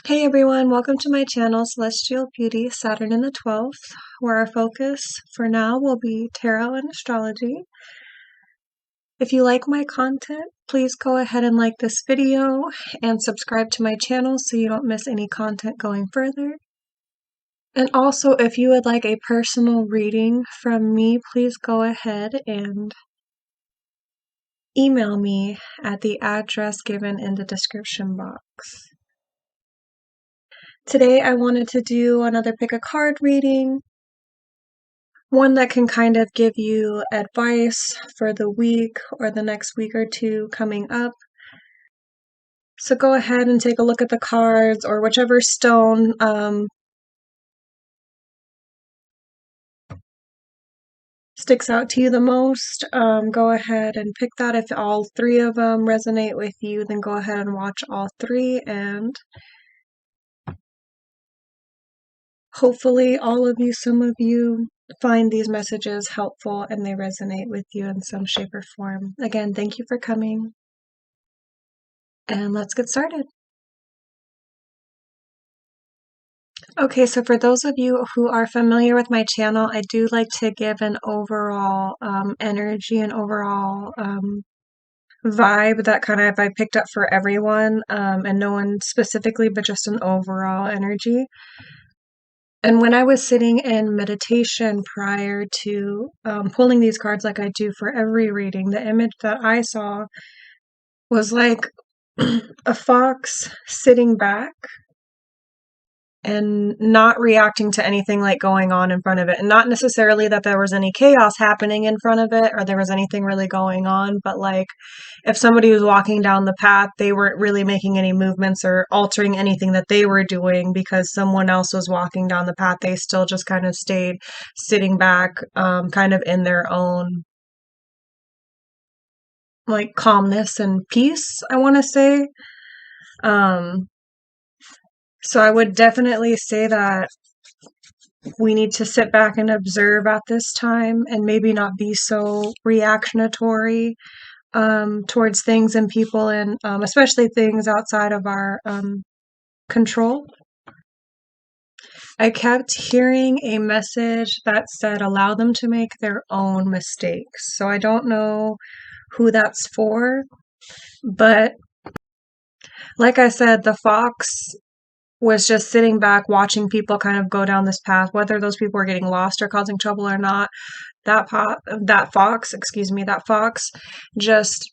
Hey everyone, welcome to my channel, Celestial Beauty, Saturn in the 12th, where our focus for now will be tarot and astrology. If you like my content, please go ahead and like this video and subscribe to my channel so you don't miss any content going further. And also, if you would like a personal reading from me, please go ahead and email me at the address given in the description box. Today I wanted to do another pick a card reading, one that can kind of give you advice for the week or the next week or two coming up. So go ahead and take a look at the cards or whichever stone sticks out to you the most. Go ahead and pick that. If all three of them resonate with you, then go ahead and watch all three, and hopefully all of you, some of you, find these messages helpful and they resonate with you in some shape or form. Again, thank you for coming, and let's get started. Okay, so for those of you who are familiar with my channel, I do like to give an overall energy and overall vibe that kind of I picked up for everyone, and no one specifically, but just an overall energy. And when I was sitting in meditation prior to pulling these cards like I do for every reading, the image that I saw was like a fox sitting back and not reacting to anything like going on in front of it. And not necessarily that there was any chaos happening in front of it or there was anything really going on, but like if somebody was walking down the path, they weren't really making any movements or altering anything that they were doing because someone else was walking down the path. They still just kind of stayed sitting back, kind of in their own like calmness and peace, I want to say. So I would definitely say that we need to sit back and observe at this time and maybe not be so reactionary towards things and people, and especially things outside of our control. I kept hearing a message that said, allow them to make their own mistakes. So I don't know who that's for, but like I said, the fox was just sitting back watching people kind of go down this path, whether those people were getting lost or causing trouble or not. That fox just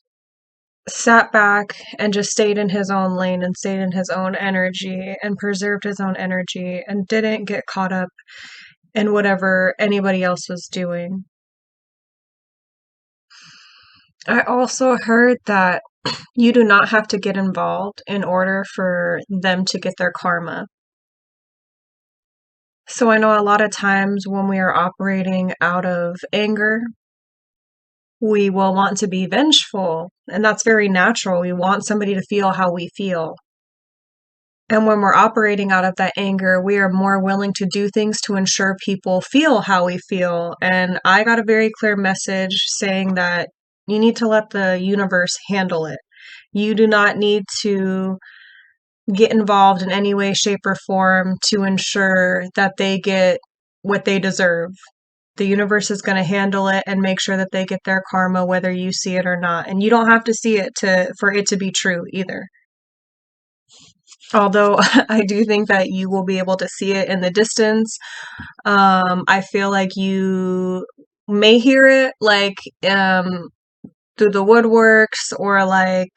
sat back and just stayed in his own lane and stayed in his own energy and preserved his own energy and didn't get caught up in whatever anybody else was doing. I also heard that you do not have to get involved in order for them to get their karma. So I know a lot of times when we are operating out of anger, we will want to be vengeful, and that's very natural. We want somebody to feel how we feel. And when we're operating out of that anger, we are more willing to do things to ensure people feel how we feel. And I got a very clear message saying that you need to let the universe handle it. You do not need to get involved in any way, shape, or form to ensure that they get what they deserve. The universe is going to handle it and make sure that they get their karma, whether you see it or not. And you don't have to see it for it to be true either. Although I do think that you will be able to see it in the distance. I feel like you may hear it like through the woodworks, or like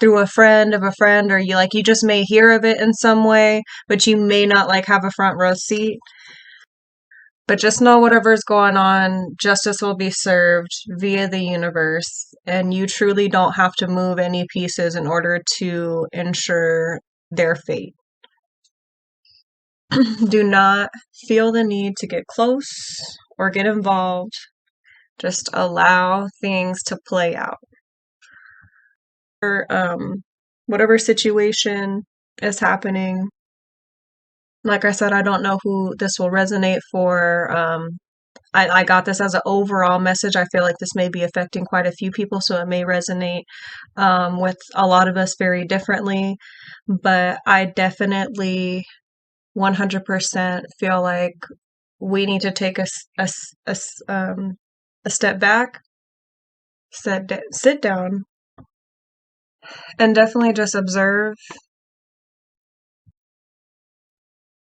through a friend of a friend, or you just may hear of it in some way, but you may not like have a front row seat. But just know whatever's going on, justice will be served via the universe, and you truly don't have to move any pieces in order to ensure their fate. Do not feel the need to get close or get involved. Just allow things to play out. Or, whatever situation is happening, like I said, I don't know who this will resonate for. I got this as an overall message. I feel like this may be affecting quite a few people, so it may resonate with a lot of us very differently. But I definitely 100% feel like we need to take a step back, sit down, and definitely just observe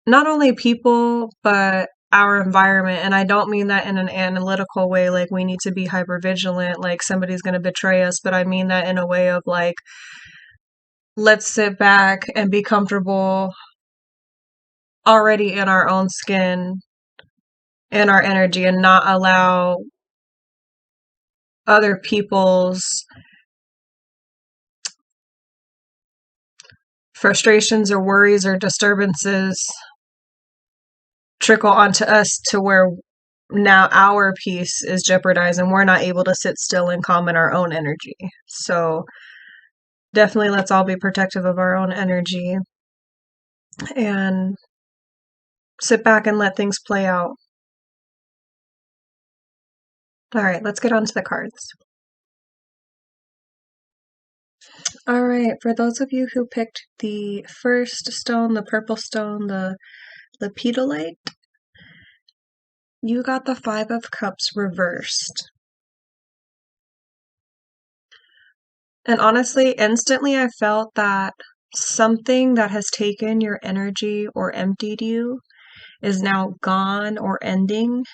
not only people, but our environment. And I don't mean that in an analytical way, like we need to be hyper vigilant, like somebody's going to betray us, but I mean that in a way of like, let's sit back and be comfortable already in our own skin, in our energy, and not allow other people's frustrations or worries or disturbances trickle onto us to where now our peace is jeopardized and we're not able to sit still and calm in our own energy. So definitely let's all be protective of our own energy and sit back and let things play out. All right, let's get on to the cards. All right, for those of you who picked the first stone, the purple stone, the Lepidolite, you got the Five of Cups reversed. And honestly, instantly I felt that something that has taken your energy or emptied you is now gone or ending,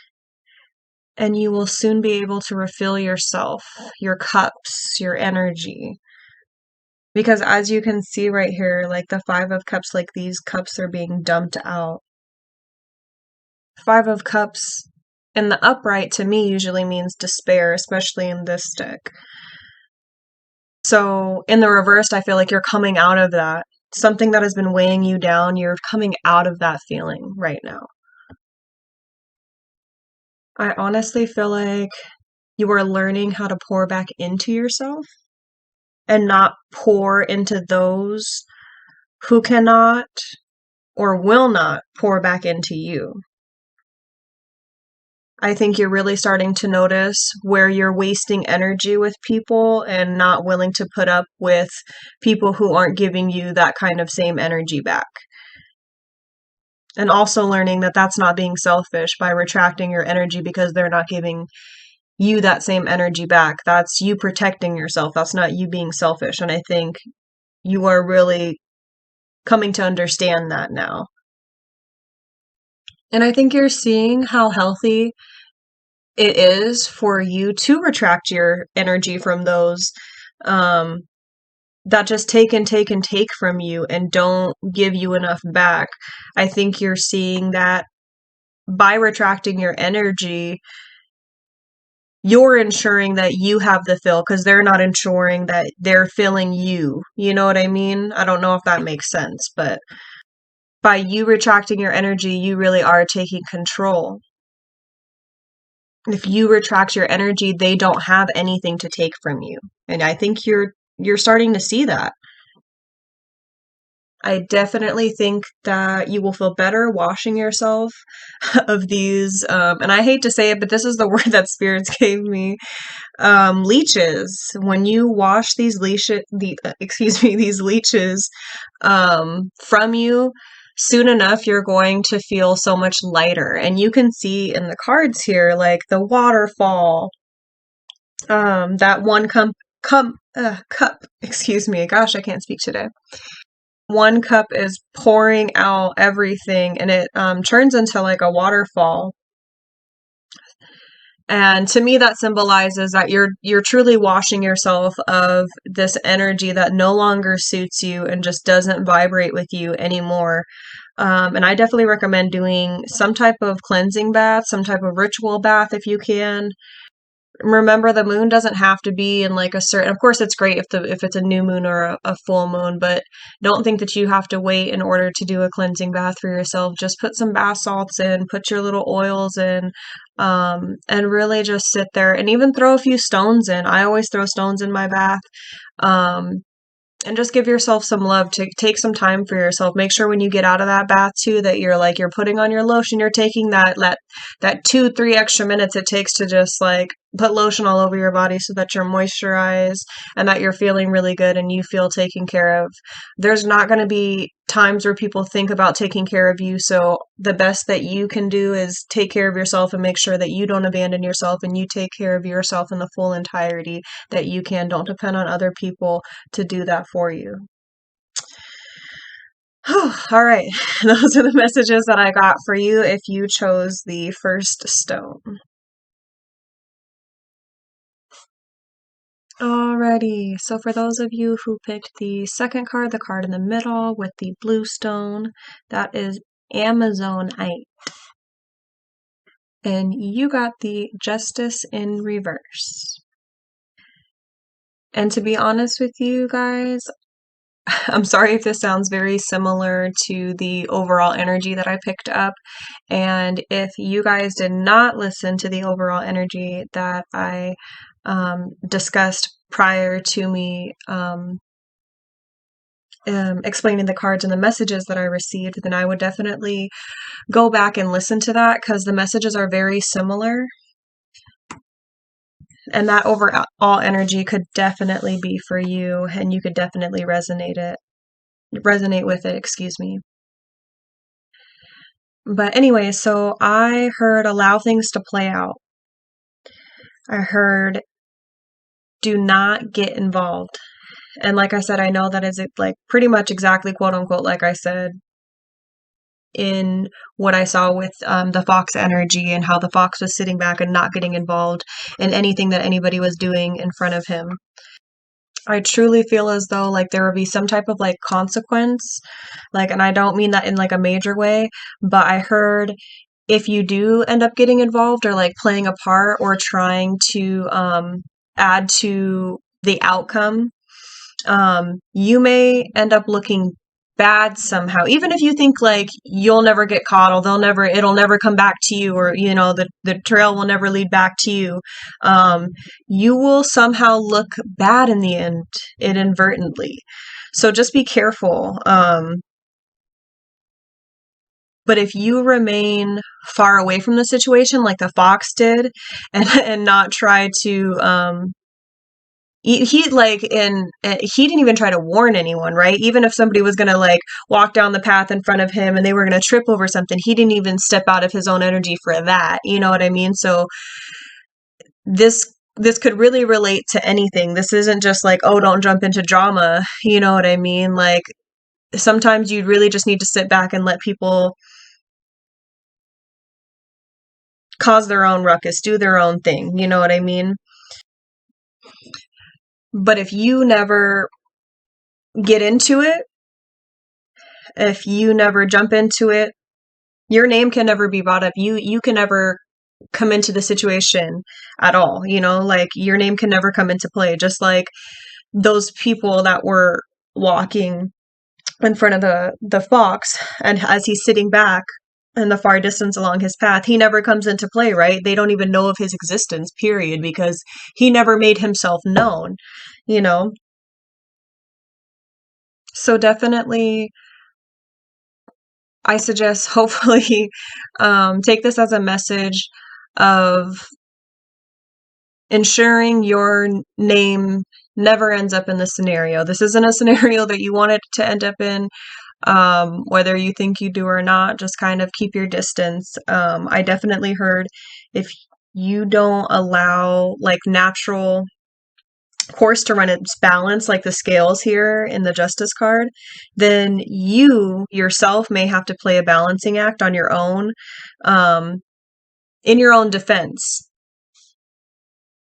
and you will soon be able to refill yourself, your cups, your energy. Because as you can see right here, like the Five of Cups, like these cups are being dumped out. Five of Cups in the upright to me usually means despair, especially in this deck. So in the reversed, I feel like you're coming out of that. Something that has been weighing you down, you're coming out of that feeling right now. I honestly feel like you are learning how to pour back into yourself and not pour into those who cannot or will not pour back into you. I think you're really starting to notice where you're wasting energy with people and not willing to put up with people who aren't giving you that kind of same energy back. And also learning that that's not being selfish by retracting your energy because they're not giving you that same energy back. That's you protecting yourself. That's not you being selfish. And I think you are really coming to understand that now. And I think you're seeing how healthy it is for you to retract your energy from those that just take and take and take from you and don't give you enough back. I think you're seeing that by retracting your energy, you're ensuring that you have the fill because they're not ensuring that they're filling you. You know what I mean? I don't know if that makes sense, but by you retracting your energy, you really are taking control. If you retract your energy, they don't have anything to take from you. And I think you're starting to see that. I definitely think that you will feel better washing yourself of these, and I hate to say it, but this is the word that spirits gave me, leeches. When you wash these these leeches, from you, soon enough, you're going to feel so much lighter. And you can see in the cards here, like the waterfall, that one cup, excuse me, gosh, I can't speak today. One cup is pouring out everything and it turns into like a waterfall. And to me, that symbolizes that you're truly washing yourself of this energy that no longer suits you and just doesn't vibrate with you anymore. And I definitely recommend doing some type of cleansing bath, some type of ritual bath if you can. Remember, the moon doesn't have to be in like a certain, of course it's great if it's a new moon or a full moon, but don't think that you have to wait in order to do a cleansing bath for yourself. Just put some bath salts in, put your little oils in, and really just sit there and even throw a few stones in. I always throw stones in my bath. and just give yourself some love. To take some time for yourself. Make sure when you get out of that bath too that you're putting on your lotion, you're taking that 2-3 extra minutes it takes to just like put lotion all over your body so that you're moisturized and that you're feeling really good and you feel taken care of. There's not going to be times where people think about taking care of you, so the best that you can do is take care of yourself and make sure that you don't abandon yourself and you take care of yourself in the full entirety that you can. Don't depend on other people to do that for you. All right, those are the messages that I got for you if you chose the first stone. Alrighty, so for those of you who picked the second card, the card in the middle with the blue stone, that is Amazonite. And you got the Justice in reverse. And to be honest with you guys, I'm sorry if this sounds very similar to the overall energy that I picked up. And if you guys did not listen to the overall energy that I discussed prior to me explaining the cards and the messages that I received, then I would definitely go back and listen to that because the messages are very similar. And that overall energy could definitely be for you, and you could definitely resonate with it, excuse me. But anyway, so I heard allow things to play out. I heard do not get involved. And like I said, I know that is like pretty much exactly quote unquote like I said in what I saw with the fox energy and how the fox was sitting back and not getting involved in anything that anybody was doing in front of him. I truly feel as though like there would be some type of like consequence, like, and I don't mean that in like a major way, but I heard if you do end up getting involved or like playing a part or trying to add to the outcome, you may end up looking bad somehow, even if you think like you'll never get caught or it'll never come back to you, or you know the trail will never lead back to you. You will somehow look bad in the end, inadvertently. So just be careful. But if you remain far away from the situation like the fox did and not try to he like in he didn't even try to warn anyone, right? Even if somebody was going to like walk down the path in front of him and they were going to trip over something, he didn't even step out of his own energy for that. You know what I mean? So this could really relate to anything. This isn't just like, oh, don't jump into drama. You know what I mean? Like sometimes you really just need to sit back and let people cause their own ruckus, do their own thing. You know what I mean? But if you never get into it, if you never jump into it, your name can never be brought up. You can never come into the situation at all. You know, like your name can never come into play. Just like those people that were walking in front of the fox, and as he's sitting back in the far distance along his path, he never comes into play, right? They don't even know of his existence, period, because he never made himself known, you know? So definitely, I suggest hopefully take this as a message of ensuring your name never ends up in this scenario. This isn't a scenario that you wanted to end up in. Whether you think you do or not, just kind of keep your distance. I definitely heard if you don't allow like natural course to run its balance, like the scales here in the Justice card, then you yourself may have to play a balancing act on your own, in your own defense.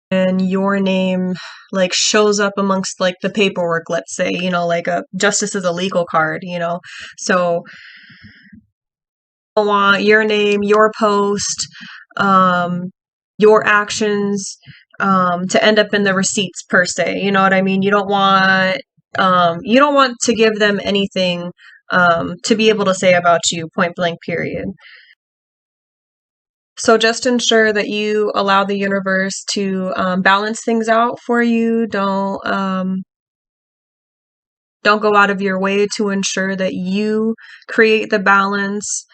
And your name like shows up amongst like the paperwork, let's say, you know, like a justice is a legal card, you know, so you want your name, your post, your actions to end up in the receipts per se. You know what I mean? You don't want to give them anything to be able to say about you, point blank, period. So just ensure that you allow the universe to balance things out for you. Don't Don't go out of your way to ensure that you create the balance.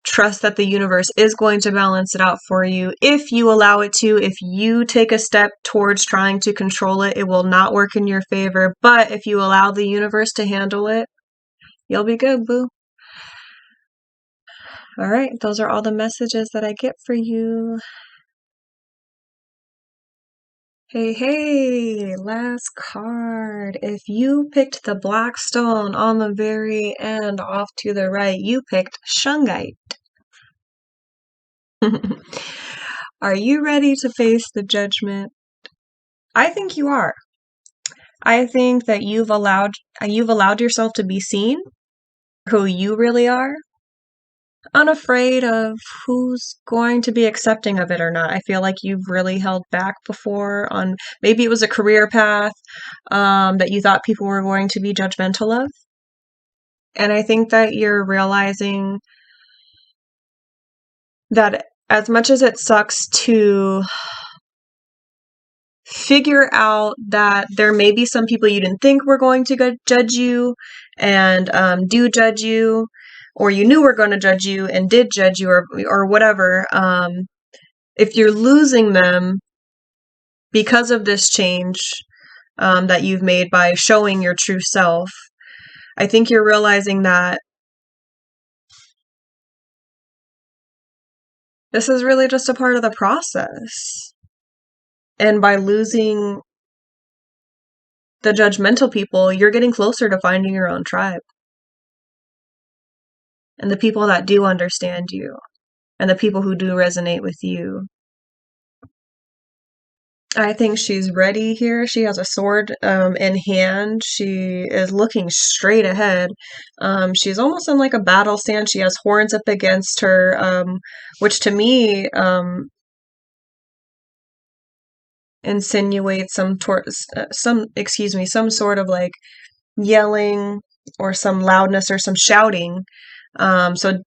Trust that the universe is going to balance it out for you if you allow it to. If you take a step towards trying to control it, it will not work in your favor. But if you allow the universe to handle it, you'll be good, boo. All right, those are all the messages that I get for you. Hey, hey, last card. If you picked the black stone on the very end off to the right, you picked Shungite. Are you ready to face the judgment? I think you are. I think that you've allowed yourself to be seen who you really are, unafraid of who's going to be accepting of it or not. I feel like you've really held back before on maybe it was a career path that you thought people were going to be judgmental of. And I think that you're realizing that as much as it sucks to figure out that there may be some people you didn't think were going to judge you and do judge you, or you knew were going to judge you and did judge you, or whatever, if you're losing them because of this change that you've made by showing your true self, I think you're realizing that this is really just a part of the process. And by losing the judgmental people, you're getting closer to finding your own tribe. And the people that do understand you. And the people who do resonate with you. I think she's ready here. She has a sword in hand. She is looking straight ahead. She's almost in like a battle stance. She has horns up against her, which to me insinuates some sort of like yelling or some loudness or some shouting. So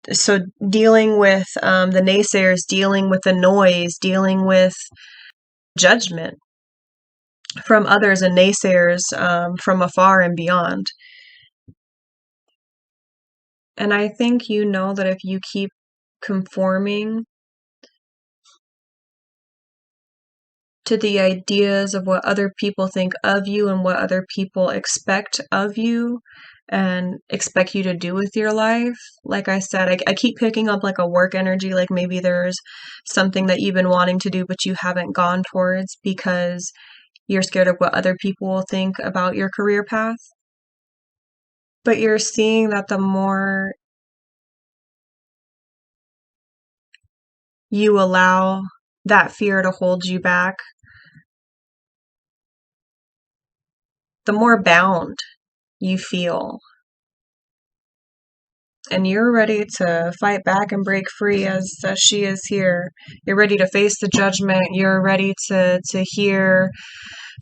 dealing with the naysayers, dealing with the noise, dealing with judgment from others and naysayers from afar and beyond. And I think you know that if you keep conforming to the ideas of what other people think of you and what other people expect of you and expect you to do with your life. Like I said, I keep picking up like a work energy, like maybe there's something that you've been wanting to do, but you haven't gone towards because you're scared of what other people will think about your career path. But you're seeing that the more you allow that fear to hold you back, the more bound you feel. And you're ready to fight back and break free as she is here. You're ready to face the judgment. You're ready to hear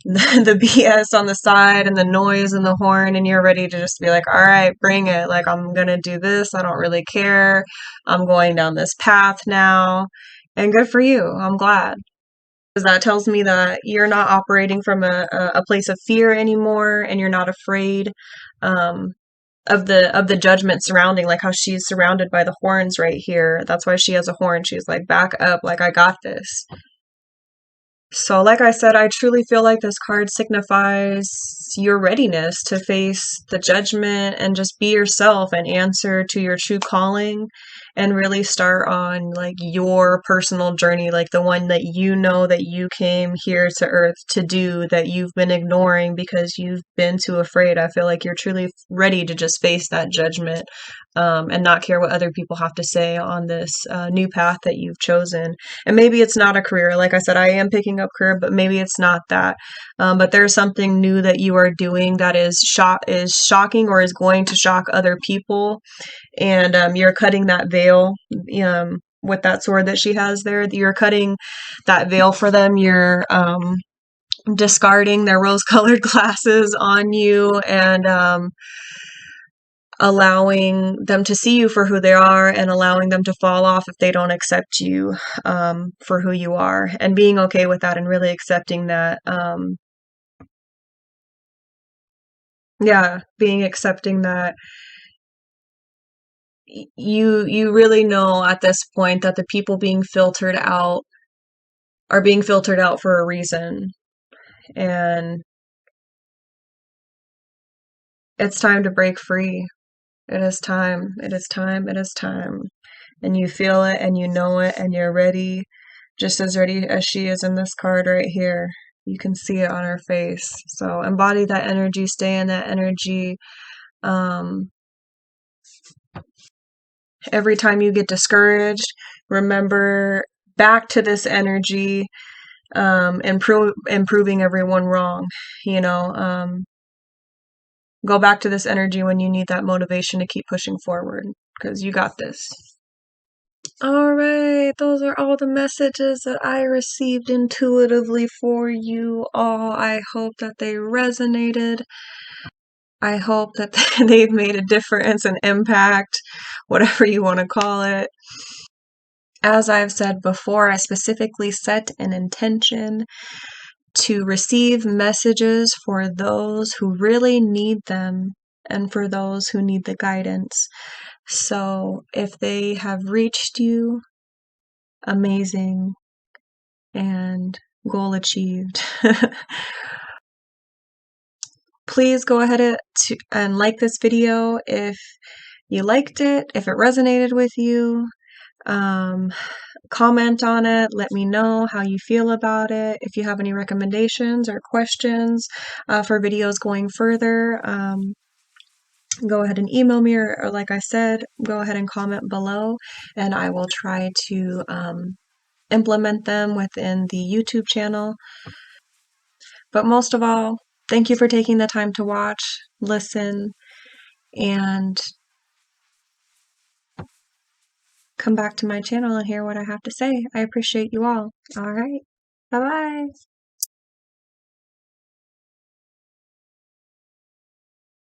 the BS on the side and the noise and the horn, and you're ready to just be like, all right, bring it. Like, I'm gonna do this. I don't really care. I'm going down this path now. And good for you. I'm glad. Because that tells me that you're not operating from a place of fear anymore, and you're not afraid of the judgment surrounding, like how she's surrounded by the horns right here. That's why she has a horn. She's like, back up, like I got this. So, like I said, I truly feel like this card signifies your readiness to face the judgment and just be yourself and answer to your true calling and really start on like your personal journey, like the one that you know that you came here to Earth to do, that you've been ignoring because you've been too afraid. I feel like you're truly ready to just face that judgment and not care what other people have to say on this new path that you've chosen. And maybe it's not a career. Like I said, I am picking up career, but maybe it's not that. But there's something new that you are doing that is shocking or is going to shock other people. And you're cutting that veil with that sword that she has there. You're cutting that veil for them. You're discarding their rose-colored glasses on you and allowing them to see you for who they are and allowing them to fall off if they don't accept you for who you are, and being okay with that and really accepting that Yeah, being accepting that you really know at this point that the people being filtered out are being filtered out for a reason. And it's time to break free. It is time. It is time. It is time. And you feel it and you know it and you're ready, just as ready as she is in this card right here. You can see it on her face. So embody that energy, stay in that energy. Um, every time you get discouraged, remember back to this energy, improving everyone wrong. You know, go back to this energy when you need that motivation to keep pushing forward because you got this. All right, those are all the messages that I received intuitively for you all. I hope that they resonated. I hope that they've made a difference, an impact, whatever you want to call it. As I've said before, I specifically set an intention to receive messages for those who really need them and for those who need the guidance. So if they have reached you, amazing and goal achieved. Please go ahead and like this video if you liked it, if it resonated with you. Comment on it. Let me know how you feel about it. If you have any recommendations or questions for videos going further, go ahead and email me, or like I said, go ahead and comment below, and I will try to implement them within the YouTube channel. But most of all, thank you for taking the time to watch, listen, and come back to my channel and hear what I have to say. I appreciate you all. All right. Bye-bye.